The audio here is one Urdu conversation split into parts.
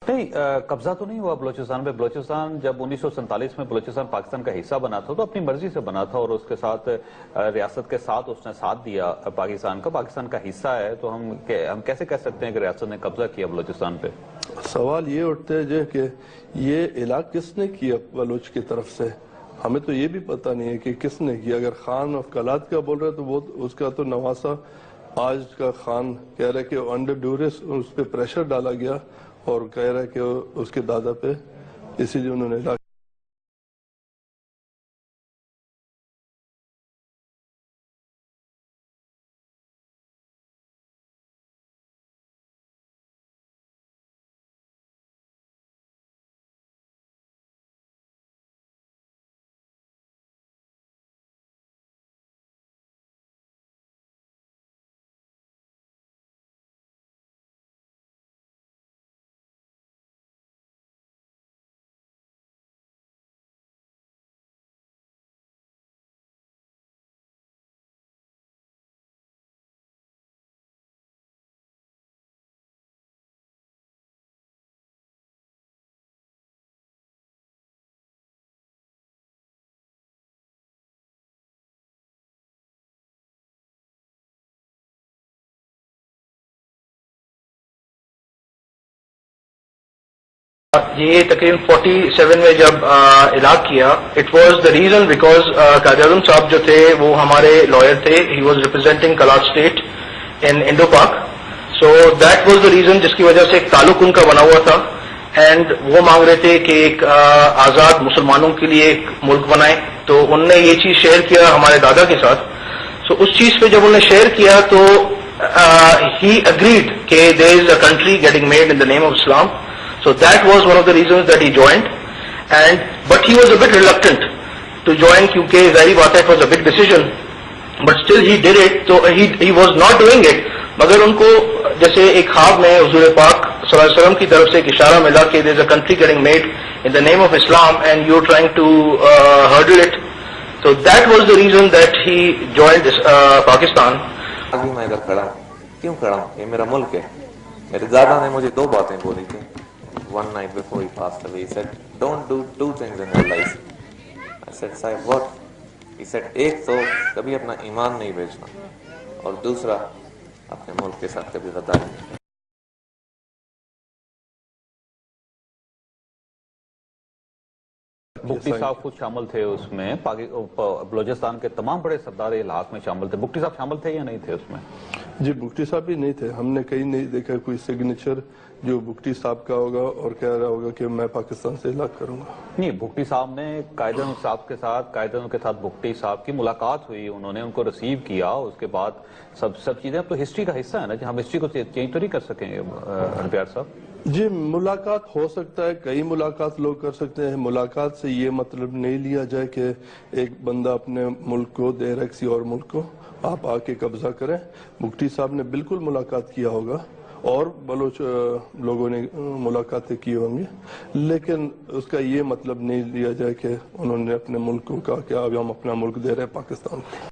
نہیں قبضہ تو نہیں ہوا بلوچستان پہ. بلوچستان جب 1947 میں بلوچستان پاکستان کا حصہ بنا تھا تو اپنی مرضی سے بنا تھا اور اس کے ساتھ ریاست کے ساتھ اس نے ساتھ دیا پاکستان کا. پاکستان کا حصہ ہے تو ہم کیسے کہہ سکتے ہیں کہ ریاست نے قبضہ کیا بلوچستان پہ؟ سوال یہ اٹھتا ہے کہ یہ علاقہ کس نے کیا بلوچ کی طرف سے؟ ہمیں تو یہ بھی پتہ نہیں ہے کہ کس نے کیا. اگر خان آف کلات کا بول رہا ہے تو وہ اس کا تو نواسا آج کا خان کہہ رہا ہے کہ انڈر ڈیورس اس پہ پریشر ڈالا گیا اور کہہ رہا ہے کہ اس کے دادا پہ اسی لیے انہوں نے علاقہ یہ تقریباً 47 میں جب الاغ کیا it was the reason because Quaid-e-Azam صاحب جو تھے وہ ہمارے لائر تھے. He was representing Kalat state in Indo Pak. So that was the reason جس کی وجہ سے ایک تعلق ان کا بنا ہوا تھا. اینڈ وہ مانگ رہے تھے کہ ایک آزاد مسلمانوں کے لیے ایک ملک بنائیں. تو انہوں نے یہ چیز شیئر کیا ہمارے دادا کے ساتھ. سو اس چیز پہ جب انہوں نے شیئر کیا تو ہی اگریڈ کہ there is a country getting made in the name of Islam. So that was one of the reasons that he joined, but he was a bit reluctant to join کیونکہ ظاہری بات ہے it was a big decision, but still he did it. So he was not doing it. مگر ان کو جیسے ایک خواب میں حضور پاک صلی اللہ علیہ وسلم کی طرف سے ایک اشارہ ملا کہ there is a country getting made in the name of Islam and you're trying to hurdle it. So that was the reason that he joined this, Pakistan. ابھی میں ادھر کھڑا ہوں. کیوں کھڑا ہوں؟ یہ میرا ملک ہے. میرے دادا نے مجھے دو باتیں بولی تھیں. One night before he passed away, he said, "Don't do two things in your life." I said, "Sahib, what?" He said, "ایک تو کبھی اپنا ایمان نہیں بیچنا اور دوسرا اپنے ملک کے ساتھ کبھی غداری نہیں." بگٹی صاحب خود شامل تھے اس میں. بلوچستان کے تمام بڑے سردار علاق میں شامل تھے. بگٹی صاحب شامل تھے یا نہیں تھے اس میں؟ جی بگٹی صاحب بھی نہیں تھے. ہم نے کہیں نہیں دیکھا کوئی سگنیچر جو بگٹی صاحب کا ہوگا اور کہہ رہا ہوگا کہ میں پاکستان سے علاق کروں گا. نہیں, بگٹی صاحب نے قائد اعظم صاحب کے ساتھ بگٹی صاحب کی ملاقات ہوئی. انہوں نے ان کو ریسیو کیا. اس کے بعد سب چیزیں اب تو ہسٹری کا حصہ ہے نا. ہم ہسٹری کو چینج تو نہیں کر سکیں گے ہرپیار صاحب. جی ملاقات ہو سکتا ہے, کئی ملاقات لوگ کر سکتے ہیں. ملاقات سے یہ مطلب نہیں لیا جائے کہ ایک بندہ اپنے ملک کو دے رہا کسی اور ملک کو, آپ آ کے قبضہ کریں. بگٹی صاحب نے بالکل ملاقات کیا ہوگا اور بلوچ لوگوں نے ملاقاتیں کی ہوں گی, لیکن اس کا یہ مطلب نہیں لیا جائے کہ انہوں نے اپنے ملک کو کہا کہ اب ہم اپنا ملک دے رہے ہیں پاکستان کو.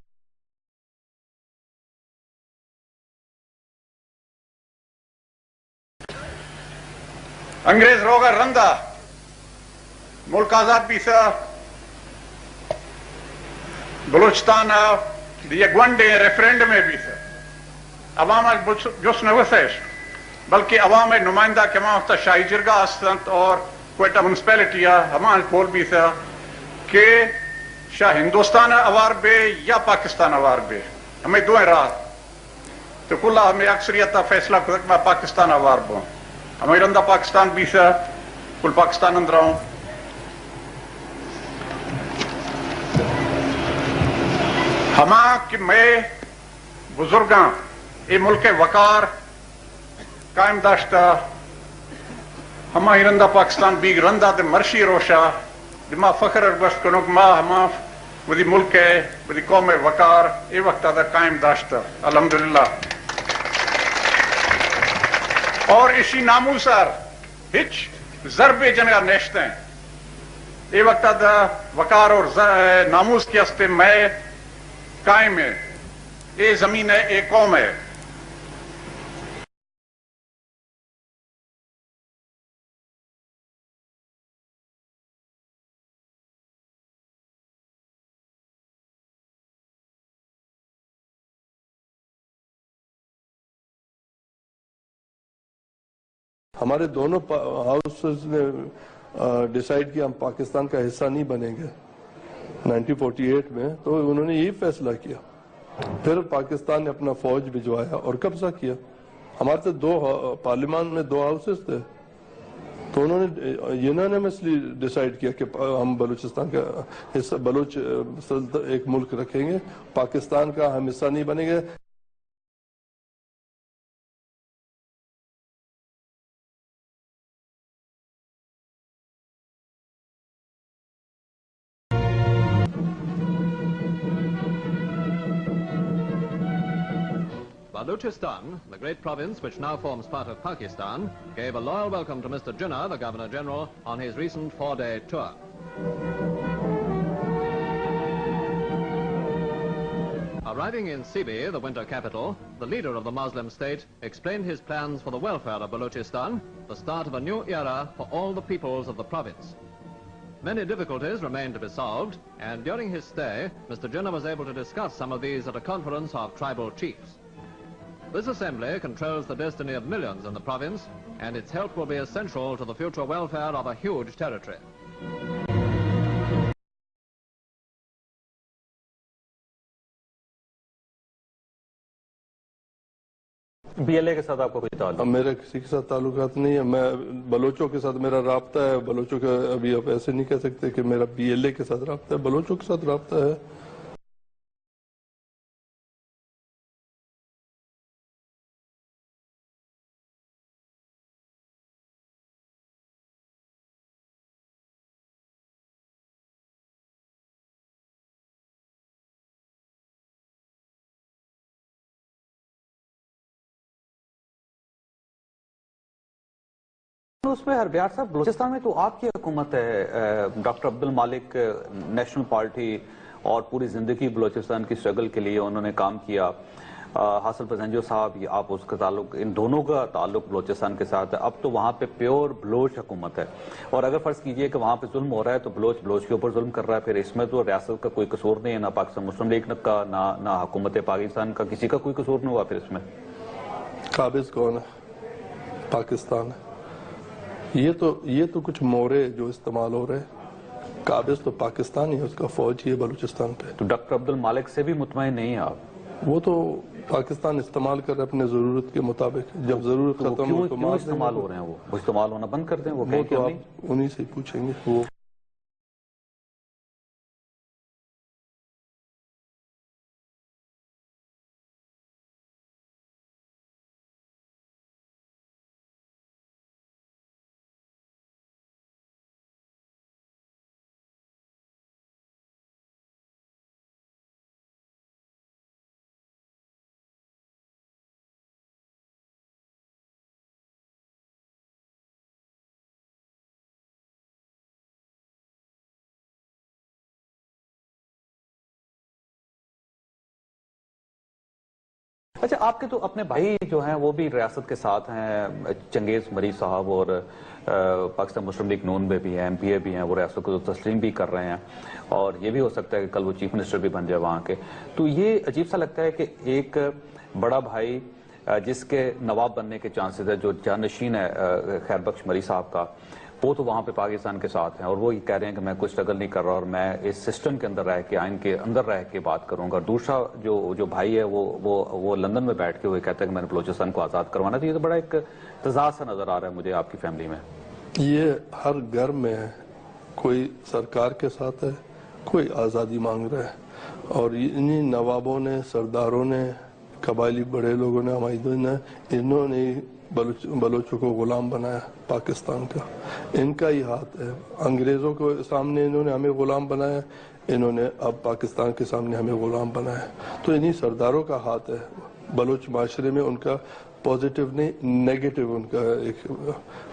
انگریز روگا رندا ملک آزاد بھی سا بلوچستان یہ گونڈے ریفرینڈم میں بھی سا عوام جس نوسیش بلکہ عوام نمائندہ کے وہاں ہوتا شاہی جرگا استنت اور کوئٹہ منسپیلٹی ہمان پول بھی تھا کہ شاہ ہندوستان اوار بے یا پاکستان اوار بے ہمیں دوئیں راہ تو کلا ہمیں اکثریت فیصلہ کرک میں پاکستان اوار بوں. ہمیں رندہ پاکستان بھی تھا کل پاکستان اندر ہوں. ہما کہ میں بزرگاں یہ ملک وقار قائم داشتا ہما ہی رندہ پاکستان بھی رندہ دے مرشی روشا دما فخر اربست کنوک ما ہما ودی ملک ہے ودی قوم وقار یہ وقت دا قائم داشتا الحمدللہ. اور اسی ناموسار ہچ ضرب جنگا نیشتے ہیں یہ وقت دا وقار اور ناموس کی ہستے میں قائم ہے. یہ زمین ہے, یہ قوم ہے. ہمارے دونوں ہاؤسز نے ڈیسائیڈ کیا ہم پاکستان کا حصہ نہیں بنیں گے 1948 میں، تو انہوں نے یہی فیصلہ کیا. پھر پاکستان نے اپنا فوج بھجوایا اور قبضہ کیا. ہمارے تو پارلیمان میں 2 ہاؤسز تھے، تو انہوں نے یونانیمسلی ڈیسائیڈ کیا کہ ہم بلوچستان کا حصہ، بلوچ ایک ملک رکھیں گے، پاکستان کا ہم حصہ نہیں بنیں گے. Balochistan, the great province which now forms part of Pakistan, gave a loyal welcome to Mr. Jinnah, the Governor-General, on his recent 4-day tour. Arriving in Sibi, the winter capital, the leader of the Muslim state explained his plans for the welfare of Balochistan, the start of a new era for all the peoples of the province. Many difficulties remained to be solved, and during his stay, Mr. Jinnah was able to discuss some of these at a conference of tribal chiefs. This assembly controls the destiny of millions in the province, and its help will be essential to the future welfare of a huge territory. BLA کے ساتھ آپ کو کوئی تعلق؟ میرا کسی کے ساتھ تعلقات نہیں ہے. میں بلوچوں کے ساتھ میرا رابطہ ہے. بلوچوں کا ابھی آپ ایسے نہیں کہہ سکتے کہ میرا BLA کے ساتھ رابطہ ہے. بلوچوں کے ساتھ رابطہ ہے. اس میں ہربیار صاحب، بلوچستان میں تو آپ کی حکومت ہے، ڈاکٹر عبد المالک نیشنل پارٹی، اور پوری زندگی بلوچستان کی اسٹرگل کے لیے انہوں نے کام کیا. حاصل پزنجو صاحب، آپ اس کا تعلق، ان دونوں کا تعلق بلوچستان کے ساتھ ہے. اب تو وہاں پہ پیور بلوچ حکومت ہے، اور اگر فرض کیجئے کہ وہاں پہ ظلم ہو رہا ہے تو بلوچ کے اوپر ظلم کر رہا ہے، پھر اس میں تو ریاست کا کوئی قصور نہیں ہے، نہ پاکستان مسلم لیگ کا، نہ حکومت پاکستان کا، کسی کا کوئی قصور نہیں ہوا پھر اس میں. قابض کون ہے؟ پاکستان ہے. یہ تو کچھ مورے جو استعمال ہو رہے ہیں. قابض تو پاکستان ہی ہے، اس کا فوج ہی ہے بلوچستان پہ. تو ڈاکٹر عبد المالک سے بھی مطمئن نہیں ہیں آپ؟ وہ تو پاکستان استعمال کر رہے اپنے ضرورت کے مطابق. جب ضرورت ختم ہو تو کیوں استعمال ہو رہے ہیں؟ وہ استعمال ہونا بند کر دیں. وہ تو آپ انہی سے پوچھیں گے. اچھا، آپ کے تو اپنے بھائی جو ہیں وہ بھی ریاست کے ساتھ ہیں، چنگیز مری صاحب، اور پاکستان مسلم لیگ نون میں بھی ہیں، MPA بھی ہیں، وہ ریاست کو تسلیم بھی کر رہے ہیں، اور یہ بھی ہو سکتا ہے کہ کل وہ چیف منسٹر بھی بن جائے وہاں کے. تو یہ عجیب سا لگتا ہے کہ ایک بڑا بھائی جس کے نواب بننے کے چانسز ہے، جو جانشین ہے خیر بخش مری صاحب کا، وہ تو وہاں پہ پاکستان کے ساتھ ہیں، اور وہ یہ کہہ رہے ہیں کہ میں کوئی اسٹرگل نہیں کر رہا، اور میں اس سسٹم کے اندر رہ کے، آئین کے اندر رہ کے بات کروں گا. دوسرا جو بھائی ہے وہ لندن میں بیٹھ کے وہ کہتا ہے کہ میں نے بلوچستان کو آزاد کروانا. تو یہ تو بڑا ایک تضاد سا نظر آ رہا ہے مجھے آپ کی فیملی میں. یہ ہر گھر میں ہے، کوئی سرکار کے ساتھ ہے، کوئی آزادی مانگ رہا ہے. اور انہی نوابوں نے، سرداروں نے، قبائلی بڑے لوگوں نے، ہمایوں نے، انہوں نے بلوچوں کو غلام بنایا پاکستان کا. ان کا ہی ہاتھ ہے. انگریزوں کو سامنے انہوں نے ہمیں غلام بنایا، انہوں نے اب پاکستان کے سامنے ہمیں غلام بنایا. تو انہی سرداروں کا ہاتھ ہے بلوچ معاشرے میں. ان کا پازیٹیو نہیں، نیگیٹو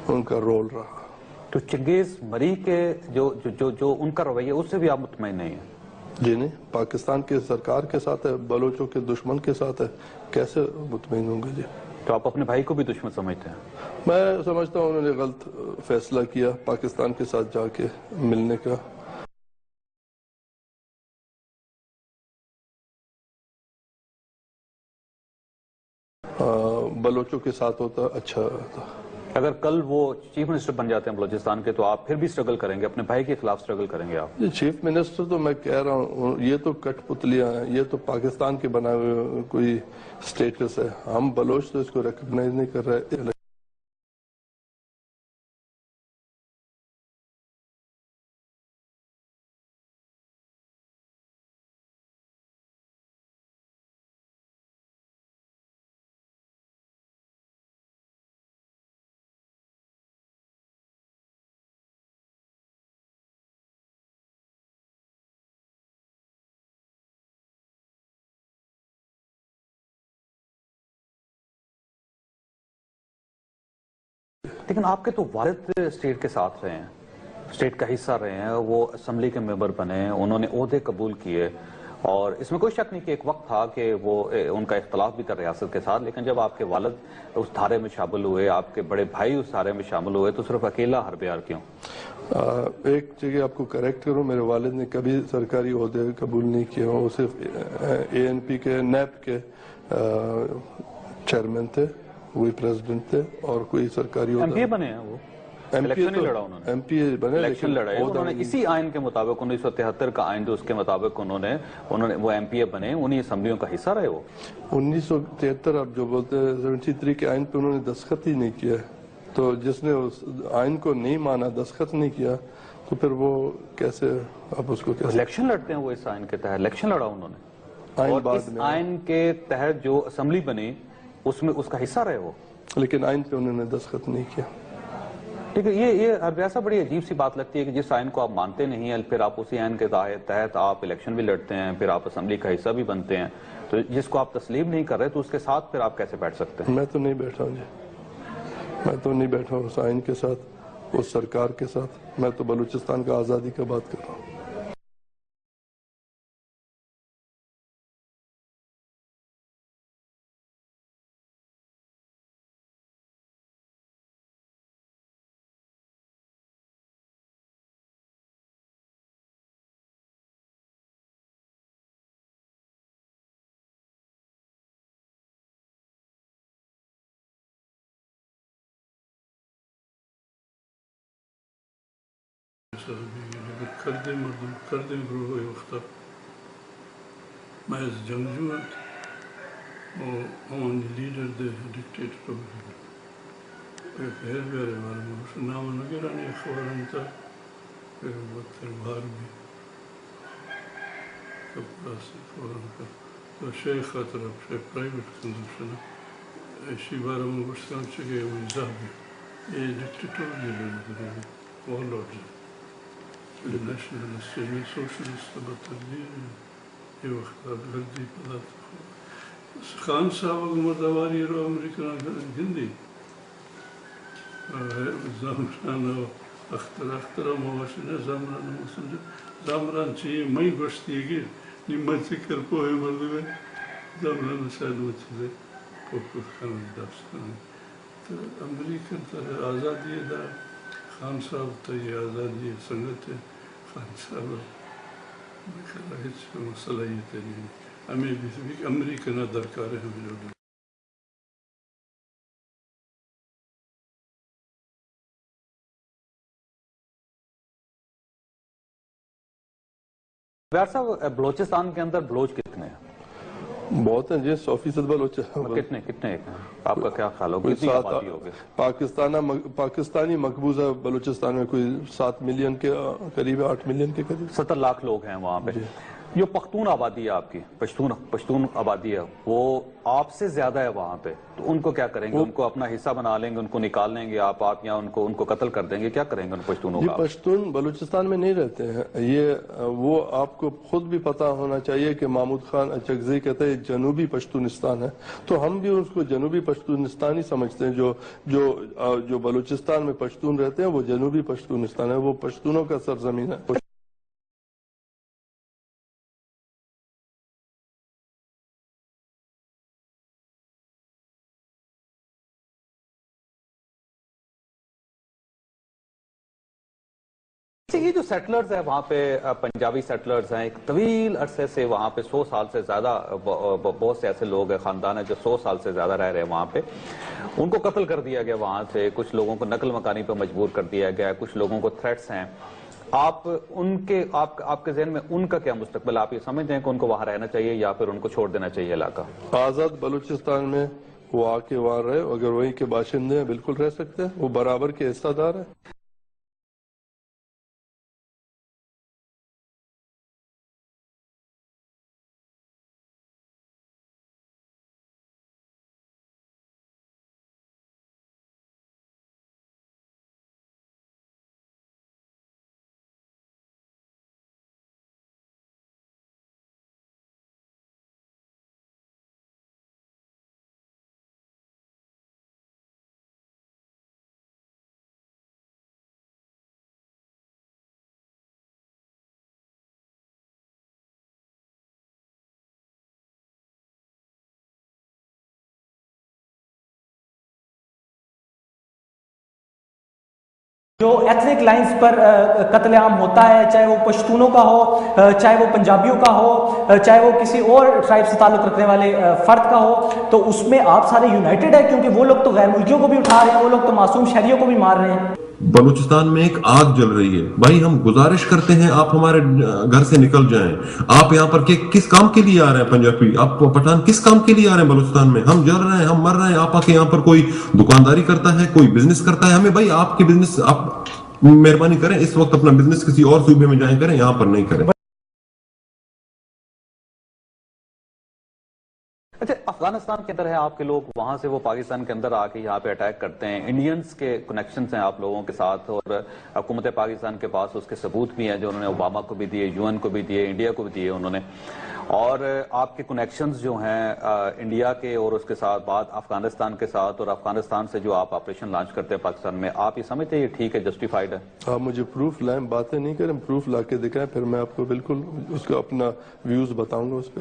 ان کا رول رہا. تو چنگیز مری کے جو ان کا رویہ، اس سے بھی آپ مطمئن نہیں ہیں؟ جی نہیں. پاکستان کے سرکار کے ساتھ ہے، بلوچوں کے دشمن کے ساتھ ہے، کیسے مطمئن ہوں گے؟ جی. تو آپ اپنے بھائی کو بھی دشمن سمجھتے ہیں؟ میں سمجھتا ہوں انہوں نے غلط فیصلہ کیا پاکستان کے ساتھ جا کے ملنے کا. بلوچوں کے ساتھ ہوتا اچھا تھا. اگر کل وہ چیف منسٹر بن جاتے ہیں بلوچستان کے تو آپ پھر بھی سٹرگل کریں گے، اپنے بھائی کے خلاف سٹرگل کریں گے آپ؟ یہ چیف منسٹر تو میں کہہ رہا ہوں یہ تو کٹ پتلیاں ہیں، یہ تو پاکستان کے بنا ہوئے کوئی سٹیٹس ہے، ہم بلوچ تو اس کو ریکگنائز نہیں کر رہے۔ لیکن آپ کے تو والد اسٹیٹ کے ساتھ رہے ہیں، اسٹیٹ کا حصہ رہے ہیں، وہ اسمبلی کے ممبر بنے، انہوں نے عہدے قبول کیے، اور اس میں کوئی شک نہیں کہ ایک وقت تھا کہ وہ ان کا اختلاف بھی تھا ریاست کے ساتھ، لیکن جب آپ کے والد اس دھارے میں شامل ہوئے، آپ کے بڑے بھائی اس دھارے میں شامل ہوئے، تو صرف اکیلا ہربیار کیوں؟ ایک جگہ آپ کو کریکٹ کروں، میرے والد نے کبھی سرکاری عہدے قبول نہیں کیے، وہ صرف اے این پی کے نیب کے چیئرمین تھے، وہی پریزیڈنٹ تھے، اور کوئی سرکاری ایم پی عہدہ اے بنے ہیں وہ؟ ایم پی اے الیکشن ہی تو لڑا انہوں نے، ایم پی اے بنے، الیکشن لیکن لڑے انہوں نے اسی آئین کے مطابق، 1973 کا آئین جو اس کے مطابق انہوں نے وہ ایم پی اے بنے، انہی اسمبلیوں کا حصہ رہے وہ۔ 1973 آپ جو بولتے ہیں 73 کے آئین پہ انہوں نے دستخط ہی نہیں کیا، تو جس نے اس آئین کو نہیں مانا، دستخط نہیں کیا، تو پھر وہ کیسے آپ اس کو کیسے؟ الیکشن لڑتے ہیں وہ اس آئین کے تحت، الیکشن لڑا انہوں نے، آئین اور بعد اس میں آئین کے تحت جو اسمبلی بنی اس میں اس کا حصہ رہے وہ۔ لیکن آئین پہ انہوں نے دستخط نہیں کیا۔ ٹھیک ہے، یہ ریاست بڑی عجیب سی بات لگتی ہے کہ جس آئین کو آپ مانتے نہیں ہیں، پھر آپ اسی آئین کے تحت آپ الیکشن بھی لڑتے ہیں، پھر آپ اسمبلی کا حصہ بھی بنتے ہیں، تو جس کو آپ تسلیم نہیں کر رہے تو اس کے ساتھ پھر آپ کیسے بیٹھ سکتے ہیں؟ میں تو نہیں بیٹھا ہوں جی، میں تو نہیں بیٹھا ہوں اس آئین کے ساتھ، اس سرکار کے ساتھ، میں تو بلوچستان کا آزادی کا بات کر رہا ہوں۔ کردے مردم کردے گروہ وقتا میں جنگجو اور ہمانی لیڈر دے ڈکٹیٹر ایک ہے میرے بارے میں اس نام نگرانی اخبارن تا پھر وقت باہر بھی کپڑا سے فوراں کا تو شیخ خاطر اب شیخ پرائیویٹ کنزپشن اسی بارے میں گشتان چکے وہ ازاہ بھی یہ ڈکٹیٹر جلے وار لارڈ نیشنلسٹ میں سوشلسٹ بطر یہ وقت گردی پدا خان صاحب مردواری رو امریکن ہندی زامران اختر مواشن زامران مسلم زامران چیئے مئی گوشتی گیر نیمت سکر پوئے مردوے زامران شاید وہ چیزیں پوکو خان داستان تو امریکن تر آزادی دا خان صاحب تا یہ آزادی سنگت ہے خان صاحب بخیر ہیچ صلاحیت نہیں ہمیں بھی امریکن درکار ہے ہمیں لوگ بیار صاحب بلوچستان کے اندر بلوچ کتنے ہیں؟ بہت ہیں جی، 100% بلوچ کتنے آپ کا کیا خیال ہو کتنی آبادی ہوگی؟ پاکستانی مقبوضہ بلوچستان میں کوئی 7 ملین کے قریب، 8 ملین کے قریب، 70 لاکھ لوگ ہیں وہاں پہ۔ جو پختون آبادی ہے آپ کی، پشتون آبادی ہے، وہ آپ سے زیادہ ہے وہاں پہ، تو ان کو کیا کریں گے؟ ان کو اپنا حصہ بنا لیں گے، ان کو نکال لیں گے آپ یہاں ان کو قتل کر دیں گے، کیا کریں گے ان پشتونوں کا؟ یہ پشتون بلوچستان میں نہیں رہتے ہیں، یہ وہ آپ کو خود بھی پتا ہونا چاہیے کہ محمود خان اچکزئی کہتے ہیں جنوبی پشتونستان ہے، تو ہم بھی اس کو جنوبی پشتونستان ہی سمجھتے ہیں، جو بلوچستان میں پشتون رہتے ہیں وہ جنوبی پشتونستان ہے، وہ پشتونوں کا سرزمین ہے۔ یہ جو سیٹلرز ہیں وہاں پہ پنجابی سیٹلرز ہیں ایک طویل عرصے سے وہاں پہ 100 سال سے زیادہ بہت سے ایسے لوگ ہیں خاندان ہیں جو 100 سال سے زیادہ رہ رہے ہیں وہاں پہ ان کو قتل کر دیا گیا وہاں سے کچھ لوگوں کو نقل مکانی پہ مجبور کر دیا گیا کچھ لوگوں کو تھریٹس ہیں آپ کے ذہن میں ان کا کیا مستقبل آپ یہ سمجھتے ہیں کہ ان کو وہاں رہنا چاہیے یا پھر ان کو چھوڑ دینا چاہیے علاقہ آزاد بلوچستان میں وہ آ کے وہاں رہے اگر وہیں کے باشندے ہیں بالکل رہ سکتے ہیں وہ برابر کے حصہ دار ہیں جو ایتھنک لائنز پر قتل عام ہوتا ہے چاہے وہ پشتونوں کا ہو چاہے وہ پنجابیوں کا ہو چاہے وہ کسی اور ٹرائب سے تعلق رکھنے والے فرد کا ہو تو اس میں آپ سارے یونائٹڈ ہیں کیونکہ وہ لوگ تو غیر ملکیوں کو بھی اٹھا رہے ہیں وہ لوگ تو معصوم شہریوں کو بھی مار رہے ہیں بلوچستان میں ایک آگ جل رہی ہے بھائی ہم گزارش کرتے ہیں آپ ہمارے گھر سے نکل جائیں آپ یہاں پر کس کام کے لیے آ رہے ہیں پنجابی آپ پٹھان کس کام کے لیے آ رہے ہیں بلوچستان میں ہم جل رہے ہیں ہم مر رہے ہیں آپ آ کے یہاں پر کوئی دکانداری کرتا ہے کوئی بزنس کرتا ہے ہمیں بھائی آپ کی بزنس آپ مہربانی کریں اس وقت اپنا بزنس کسی اور صوبے میں جائیں کریں یہاں پر نہیں کریں اچھا افغانستان کے اندر ہے آپ کے لوگ وہاں سے وہ پاکستان کے اندر آ کے یہاں پہ اٹیک کرتے ہیں انڈینز کے کنیکشنز ہیں آپ لوگوں کے ساتھ اور حکومت پاکستان کے پاس اس کے ثبوت بھی ہیں جو انہوں نے اوباما کو بھی دیے یو این کو بھی دیے انڈیا کو بھی دیے انہوں نے اور آپ کے کنیکشنز جو ہیں انڈیا کے اور اس کے ساتھ بعد افغانستان کے ساتھ اور افغانستان سے جو آپ آپریشن لانچ کرتے ہیں پاکستان میں آپ یہ سمجھتے ہیں یہ ٹھیک ہے جسٹیفائڈ ہے آپ مجھے پروف لائیں باتیں نہیں کریں پروف لا کے دکھائیں پھر میں آپ کو بالکل اس کا اپنا ویوز بتاؤں گا اس پہ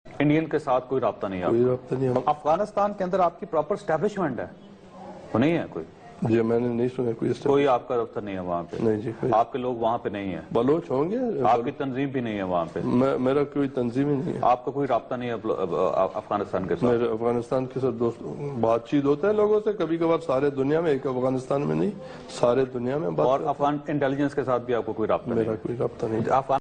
انڈین کے ساتھ کوئی رابطہ نہیں کوئی ہے رابطہ نہیں ہے افغانستان کے اندر آپ کی پراپر اسٹیبلشمنٹ ہے وہ نہیں ہے کوئی جی میں نے نہیں سنا کوئی آپ کا دفتر نہیں ہے وہاں پہ نہیں جی آپ کے لوگ وہاں پہ نہیں ہیں بلوچ ہوں گے آپ کی تنظیم بھی نہیں ہے وہاں پہ میرا کوئی تنظیم ہی نہیں ہے آپ کا کوئی رابطہ نہیں ہے افغانستان کے ساتھ میرے افغانستان کے ساتھ دوست بات چیت ہوتا ہے لوگوں سے کبھی کبھار سارے دنیا میں ایک افغانستان میں نہیں سارے دنیا میں بات اور افغان انٹیلیجنس کے ساتھ بھی آپ کو کوئی رابطہ نہیں میرا کوئی رابطہ نہیں ہے افغان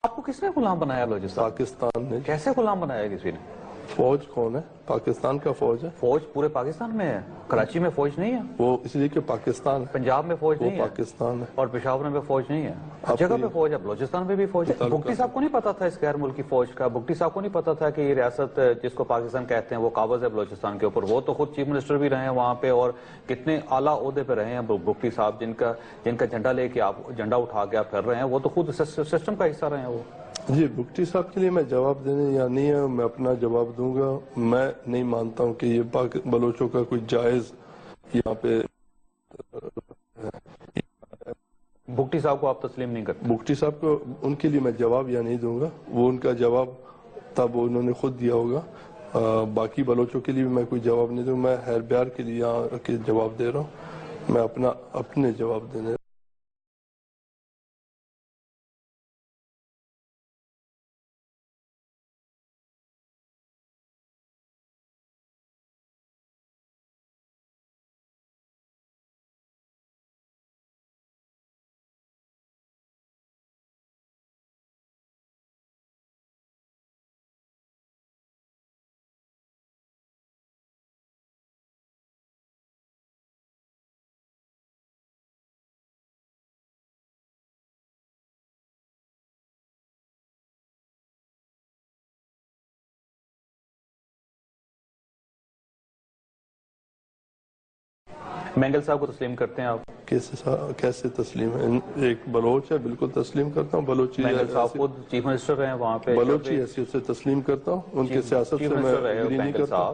آپ کو کس نے غلام بنایا بلوچستان پاکستان نے کیسے غلام بنایا کسی نے فوج کون ہے پاکستان کا فوج ہے فوج پورے پاکستان میں ہے کراچی میں فوج نہیں ہے وہ اس لیے کہ پاکستان ہے پنجاب میں فوج وہ نہیں ہے پاکستان ہے اور پشاور میں فوج نہیں ہے ہر جگہ پہ فوج ہے بلوچستان میں بھی فوج ہے بگٹی صاحب کو نہیں پتا تھا اس غیر ملکی فوج کا بگٹی صاحب کو نہیں پتا تھا کہ یہ ریاست جس کو پاکستان کہتے ہیں وہ قابض ہے بلوچستان کے اوپر وہ تو خود چیف منسٹر بھی رہے ہیں وہاں پہ اور کتنے اعلیٰ عہدے پہ رہے ہیں بگٹی صاحب جن کا جھنڈا لے کے آپ جھنڈا اٹھا کے آپ پھر رہے ہیں وہ تو خود سسٹم کا حصہ رہے ہیں وہ جی بگٹی صاحب کے لیے میں جواب دینے یا نہیں ہے میں اپنا جواب دوں گا میں نہیں مانتا ہوں کہ یہ بلوچوں کا کوئی جائز یہاں پہ بگٹی صاحب کو آپ تسلیم نہیں کرتے بگٹی صاحب کو ان کے لیے میں جواب یا نہیں دوں گا وہ ان کا جواب تب انہوں نے خود دیا ہوگا باقی بلوچوں کے لیے بھی میں کوئی جواب نہیں دوں میں خیر بیار کے لیے یہاں کے جواب دے رہا ہوں میں اپنے جواب دینے مینگل صاحب کو تسلیم کرتے ہیں آپ؟ کیسے تسلیم ہے؟ ایک بلوچ ہے، بالکل تسلیم کرتا ہوں. بلوچی مینگل صاحب خود چیف منسٹر رہے ہیں وہاں پہ، بلوچی حیثیت سے تسلیم کرتا ہوں. ان کے سیاست سے میں اگری نہیں کرتا.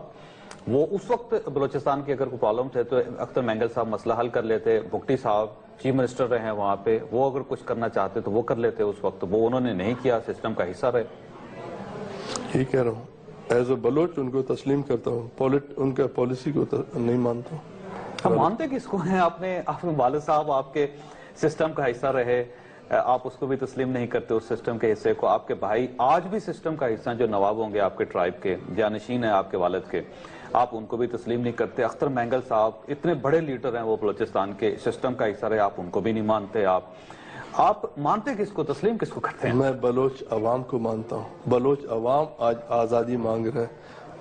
وہ اس وقت بلوچستان کی اگر کوئی پرابلم تھے تو اختر مینگل صاحب مسئلہ حل کر لیتے. بگٹی صاحب چیف منسٹر رہے ہیں وہاں پہ، وہ اگر کچھ کرنا چاہتے تو وہ کر لیتے اس وقت. وہ انہوں نے نہیں کیا، سسٹم کا حصہ رہے. یہی کہہ رہا ہوں، ایز اے بلوچ ان کو تسلیم کرتا ہوں، ان کا پالیسی کو نہیں مانتا ہوں. ہم مانتے کس کو ہیں؟ آپ کے والد صاحب آپ کے سسٹم کا حصہ رہے، آپ اس کو بھی تسلیم نہیں کرتے اس سسٹم کے حصے کو. آپ کے بھائی آج بھی سسٹم کا حصہ جو نواب ہوں گے آپ کے ٹرائب کے، جانشین ہیں آپ کے والد کے، آپ ان کو بھی تسلیم نہیں کرتے. اختر مینگل صاحب اتنے بڑے لیڈر ہیں، وہ بلوچستان کے سسٹم کا حصہ رہے، آپ ان کو بھی نہیں مانتے. آپ مانتے کس کو، تسلیم کس کو کرتے ہیں؟ میں بلوچ عوام کو مانتا ہوں. بلوچ عوام آج آزادی مانگ رہے ہیں.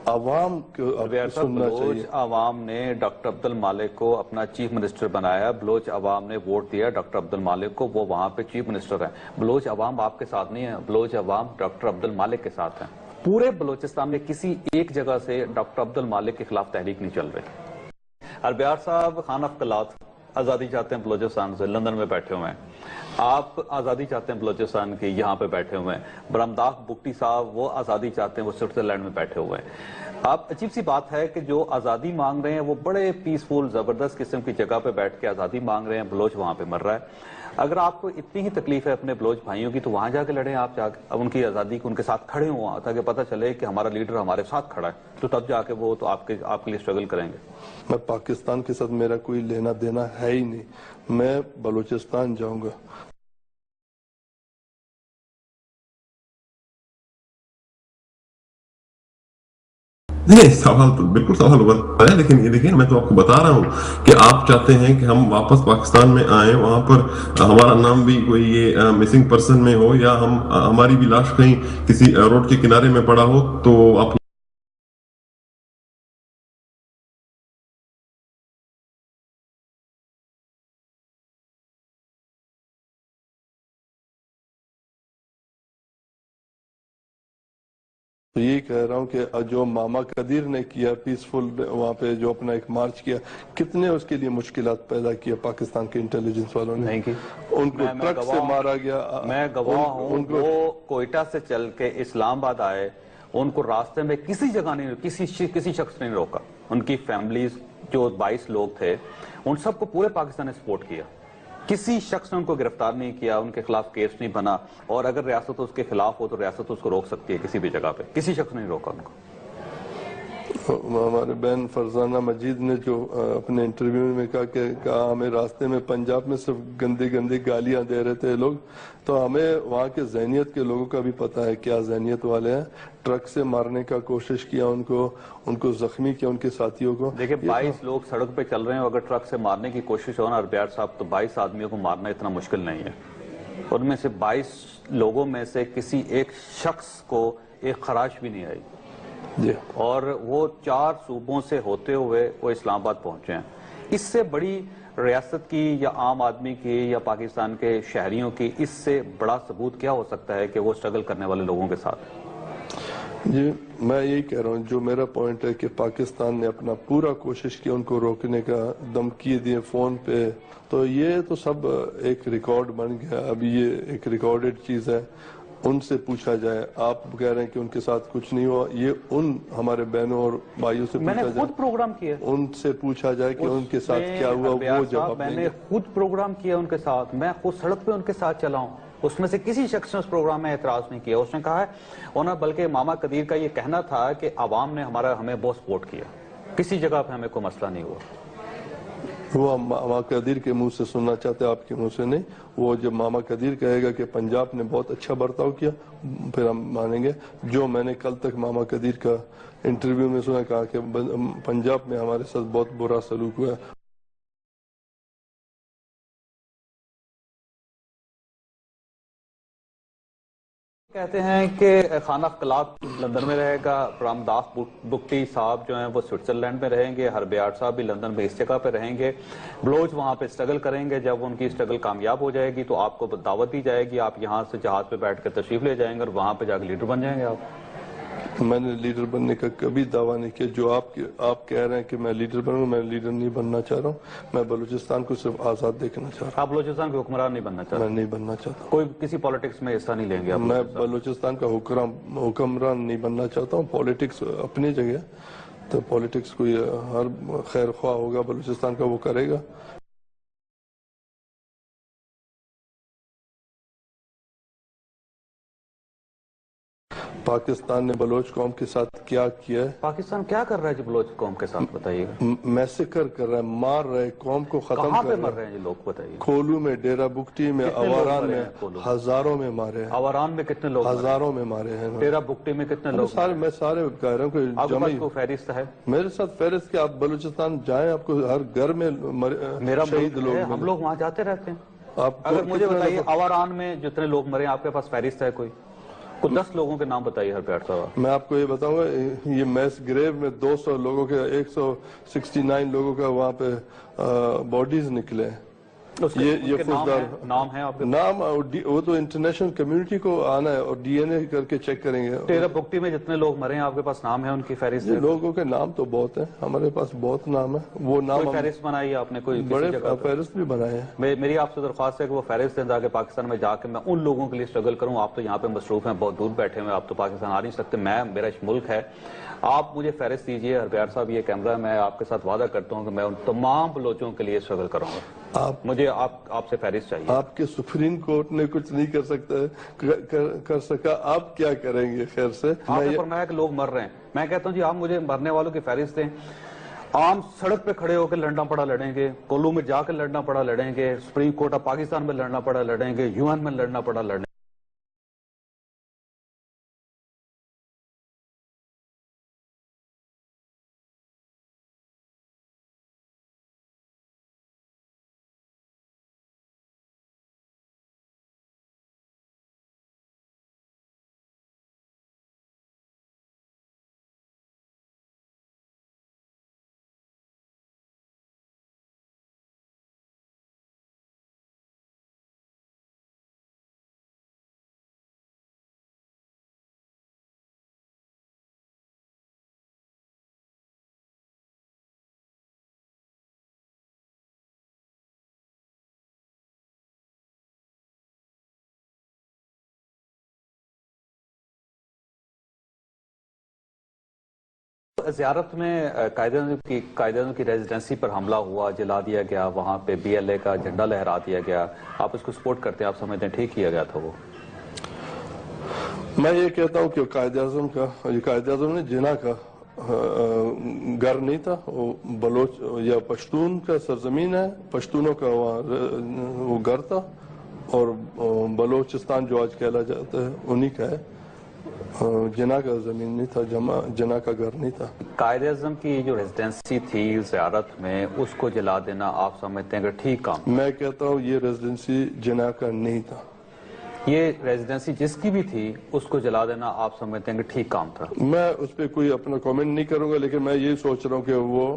عوام کو سننا چاہیے. بلوچ عوام نے ڈاکٹر عبد المالک کو اپنا چیف منسٹر بنایا. بلوچ عوام نے ووٹ دیا ڈاکٹر عبد المالک کو، وہ وہاں پہ چیف منسٹر ہیں. بلوچ عوام آپ کے ساتھ نہیں ہے، بلوچ عوام ڈاکٹر عبد المالک کے ساتھ ہیں. پورے بلوچستان میں کسی ایک جگہ سے ڈاکٹر عبد المالک کے خلاف تحریک نہیں چل رہی. اربیار صاحب خان افتلات آزادی چاہتے ہیں بلوچستان سے، لندن میں بیٹھے ہوئے ہیں. آپ آزادی چاہتے ہیں بلوچستان کی، یہاں پہ بیٹھے ہوئے ہیں. برامداغ بگٹی صاحب وہ آزادی چاہتے ہیں، وہ سوئٹزرلینڈ میں بیٹھے ہوئے ہیں. آپ عجیب سی بات ہے کہ جو آزادی مانگ رہے ہیں وہ بڑے پیسفل زبردست قسم کی جگہ پہ بیٹھ کے آزادی مانگ رہے ہیں، بلوچ وہاں پہ مر رہا ہے. اگر آپ کو اتنی ہی تکلیف ہے اپنے بلوچ بھائیوں کی تو وہاں جا کے لڑیں. آپ جا کے اب ان کی آزادی کو ان کے ساتھ کھڑے ہوں تاکہ پتہ چلے کہ ہمارا لیڈر ہمارے ساتھ کھڑا ہے، تو تب جا کے وہ تو آپ کے لیے اسٹرگل کریں گے. میں پاکستان کے ساتھ میرا کوئی لینا دینا ہے ہی نہیں. میں بلوچستان جاؤں گا. نہیں، سوال تو بالکل سوال ہوتا ہے، لیکن یہ دیکھیں میں تو آپ کو بتا رہا ہوں کہ آپ چاہتے ہیں کہ ہم واپس پاکستان میں آئیں، وہاں پر ہمارا نام بھی کوئی یہ مسنگ پرسن میں ہو یا ہماری بھی لاش کہیں کسی روڈ کے کنارے میں پڑا ہو تو آپ یہی کہہ رہا ہوں کہ جو ماما قدیر نے کیا پیسفل وہاں پہ جو اپنا ایک مارچ کیا، کتنے اس کے لیے مشکلات پیدا کیا پاکستان کے انٹیلیجنس والوں نے. نہیں کی ان کو ٹرک سے مارا گیا. میں گواہ ہوں، وہ کوئٹہ سے چل کے اسلام آباد آئے، ان کو راستے میں کسی جگہ نہیں، کسی شخص نے روکا. ان کی فیملیز جو 22 لوگ تھے ان سب کو پورے پاکستان نے سپورٹ کیا. کسی شخص نے ان کو گرفتار نہیں کیا، ان کے خلاف کیس نہیں بنا. اور اگر ریاست اس کے خلاف ہو تو ریاست اس کو روک سکتی ہے کسی بھی جگہ پہ. کسی شخص نے نہیں روکا ان کو. ہمارے بہن فرزانہ مجید نے جو اپنے انٹرویو میں کہا ہمیں راستے میں پنجاب میں صرف گندی گالیاں دے رہے تھے لوگ، تو ہمیں وہاں کے ذہنیت کے لوگوں کا بھی پتہ ہے کیا ذہنیت والے ہیں. ٹرک سے مارنے کا کوشش کیا، ان کو زخمی کیا، ان کے ساتھیوں کو. دیکھیں 22 لوگ سڑک پہ چل رہے ہیں، اگر ٹرک سے مارنے کی کوشش ہو نا اربیار صاحب، تو 22 آدمیوں کو مارنا اتنا مشکل نہیں ہے. ان میں سے 22 لوگوں میں سے کسی ایک شخص کو ایک خراش بھی نہیں آئی. جی. اور وہ 4 صوبوں سے ہوتے ہوئے وہ اسلام آباد پہنچے ہیں. اس سے بڑی ریاست کی یا عام آدمی کی یا پاکستان کے شہریوں کی اس سے بڑا ثبوت کیا ہو سکتا ہے کہ وہ اسٹرگل کرنے والے لوگوں کے ساتھ؟ جی میں یہی کہہ رہا ہوں، جو میرا پوائنٹ ہے کہ پاکستان نے اپنا پورا کوشش کی ان کو روکنے کا، دھمکی دیے فون پہ، تو یہ تو سب ایک ریکارڈ بن گیا. ابھی یہ ایک ریکارڈڈ چیز ہے. ان سے پوچھا جائے. آپ کہہ رہے ہیں کہ ان کے ساتھ کچھ نہیں ہوا، یہ ان ہمارے بہنوں اور بھائیوں سے میں نے پوچھا جائے، خود پروگرام کیا، ان سے پوچھا جائے کہ ان کے ساتھ کیا ہوا، وہ جواب میں دیں نے گے. خود پروگرام کیا ان کے ساتھ، میں خود سڑک پہ ان کے ساتھ چلا ہوں. اس میں سے کسی شخص نے اس پروگرام میں اعتراض نہیں کیا. اس نے کہا ہے بلکہ ماما قدیر کا یہ کہنا تھا کہ عوام نے ہمیں بہت سپورٹ کیا، کسی جگہ پہ ہمیں کوئی مسئلہ نہیں ہوا. وہ ماما قدیر کے منہ سے سننا چاہتے ہیں، آپ کے منہ سے نہیں. وہ جب ماما قدیر کہے گا کہ پنجاب نے بہت اچھا برتاؤ کیا پھر ہم مانیں گے. جو میں نے کل تک ماما قدیر کا انٹرویو میں سنا، کہا کہ پنجاب میں ہمارے ساتھ بہت برا سلوک ہوا. کہتے ہیں کہ خانہ اختلاط لندن میں رہے گا، برامداغ بگٹی صاحب جو ہیں وہ سوئٹزرلینڈ میں رہیں گے، ہربیار صاحب بھی لندن میں اس جگہ پہ رہیں گے. بلوچ وہاں پہ اسٹرگل کریں گے. جب ان کی اسٹرگل کامیاب ہو جائے گی تو آپ کو دعوت دی جائے گی، آپ یہاں سے جہاز پہ بیٹھ کے تشریف لے جائیں گے اور وہاں پہ جا کے لیڈر بن جائیں گے آپ. میں نے لیڈر بننے کا کبھی دعویٰ نہیں کیا. جو آپ کہہ رہے ہیں کہ میں لیڈر بنوں، میں لیڈر نہیں بننا چاہ رہا ہوں. میں بلوچستان کو صرف آزاد دیکھنا چاہ رہا ہوں. آپ بلوچستان کے حکمران نہیں بننا چاہتے؟ میں نہیں بننا چاہتا. کوئی کسی پالیٹکس میں حصہ نہیں لیں گے آپ؟ میں بلوچستان کا حکمران نہیں بننا چاہتا ہوں. پالیٹکس اپنی جگہ، تو پالیٹکس کوئی ہر خیر خواہ ہوگا بلوچستان کا، وہ کرے گا. پاکستان نے بلوچ قوم کے ساتھ کیا کیا ہے؟ پاکستان کیا کر رہا ہے جی بلوچ قوم کے ساتھ؟ بتائیے گا. میسیکر کر رہا ہے، مار رہا ہے، قوم کو ختم کہاں پہ کر مر رہا رہے ہیں جی لوگ؟ بتائیے. کھولو میں، ڈیرہ بگٹی میں، کتنے لوگ آواران مرے میں ہیں کھولو؟ ہزاروں میں مارے ہیں. آواران میں کتنے لوگ؟ ہزاروں میں مارے ہیں. ڈیرہ بگٹی میں کتنے لوگ؟ میں سارے کہہ رہا ہوں کہ آپ کے جمعی پاس کوئی فہرست ہے؟ میرے ساتھ فہرست کہ آپ بلوچستان جائیں، آپ کو ہر گھر میں میرا شہید ملک لوگ ہے، ملیں. ہم لوگ وہاں جاتے رہتے ہیں. آپ اگر مجھے بتائیے آواران میں جتنے لوگ مرے ہیں، آپ کے پاس فہرست ہے کوئی 10 لوگوں کے نام بتائیے ہر پیٹ صاحب. میں آپ کو یہ بتاؤں گا، یہ میس گریو میں 200 لوگوں کے 169 لوگوں کا وہاں پہ باڈیز نکلے. یہ فوجدار نام ہے آپ کے؟ نام وہ تو انٹرنیشنل کمیونٹی کو آنا ہے اور ڈی این اے کر کے چیک کریں گے. ڈیرہ بگٹی میں جتنے لوگ مرے ہیں آپ کے پاس نام ہے ان کی فہرست؟ لوگوں کے نام تو بہت ہیں، ہمارے پاس بہت نام ہے. وہ نام فہرست بنائی آپ نے کوئی؟ بڑے فہرست بھی بنائے ہیں. میری آپ سے درخواست ہے کہ وہ فہرست دیں تاکہ پاکستان میں جا کے میں ان لوگوں کے لیے اسٹرگل کروں. آپ تو یہاں پہ مصروف ہیں، بہت دور بیٹھے ہوئے، آپ تو پاکستان آ نہیں سکتے. میرا ملک ہے. آپ مجھے فہرست دیجئے. ہرپیار صاحب یہ کیمرہ، میں آپ کے ساتھ وعدہ کرتا ہوں کہ میں ان تمام بلوچوں کے لیے اسٹرگل کروں گا. مجھے آپ سے فہرست چاہیے. آپ کے سپریم کورٹ نے کچھ نہیں کر سکا، آپ کیا کریں گے؟ خیر سے آپ نے فرمایا کہ لوگ مر رہے ہیں. میں کہتا ہوں جی آپ مجھے مرنے والوں کی فہرست دیں. عام سڑک پہ کھڑے ہو کے لڑنا پڑا لڑیں گے، کولو میں جا کے لڑنا پڑا لڑیں گے، سپریم کورٹ آف پاکستان میں لڑنا پڑا لڑیں گے، UN میں لڑنا پڑا لڑیں گے. زیارت میں قائد اعظم کی ریزیڈنسی پر حملہ ہوا، جلا دیا گیا، وہاں پہ BLA کا جھنڈا لہرا دیا گیا. آپ اس کو سپورٹ کرتے ہیں؟ آپ سمجھتے ہیں ٹھیک کیا گیا تھا وہ؟ میں یہ کہتا ہوں کہ قائد اعظم نے جناح کا گھر نہیں تھا، وہ بلوچ یا پشتون کا سرزمین ہے، پشتونوں کا وہ گھر تھا، اور بلوچستان جو آج کہلا جاتا ہے انہی کا ہے. جناح کا زمین نہیں تھا، جناح کا گھر نہیں تھا. قائد اعظم کی جو ریزیڈنسی تھی زیارت میں، اس کو جلا دینا آپ سمجھتے ہیں کہ ٹھیک کام؟ میں کہتا ہوں یہ ریزیڈنسی جناح کا نہیں تھا. یہ ریزیڈنسی جس کی بھی تھی اس کو جلا دینا آپ سمجھتے ہیں کہ ٹھیک کام تھا؟ میں اس پہ کوئی اپنا کامنٹ نہیں کروں گا، لیکن میں یہی سوچ رہا ہوں کہ وہ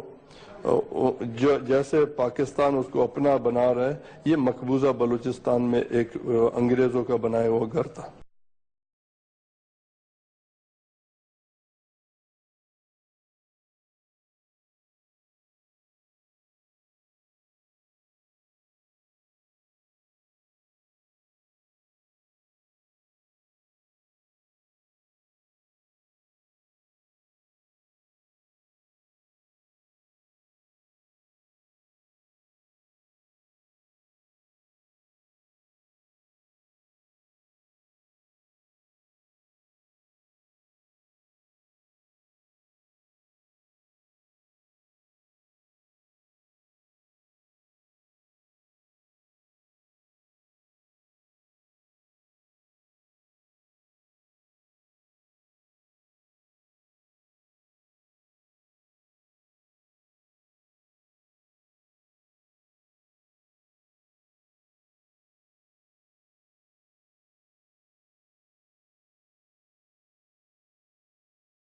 جیسے پاکستان اس کو اپنا بنا رہا ہے، یہ مقبوضہ بلوچستان میں ایک انگریزوں کا بنایا ہوا گھر تھا.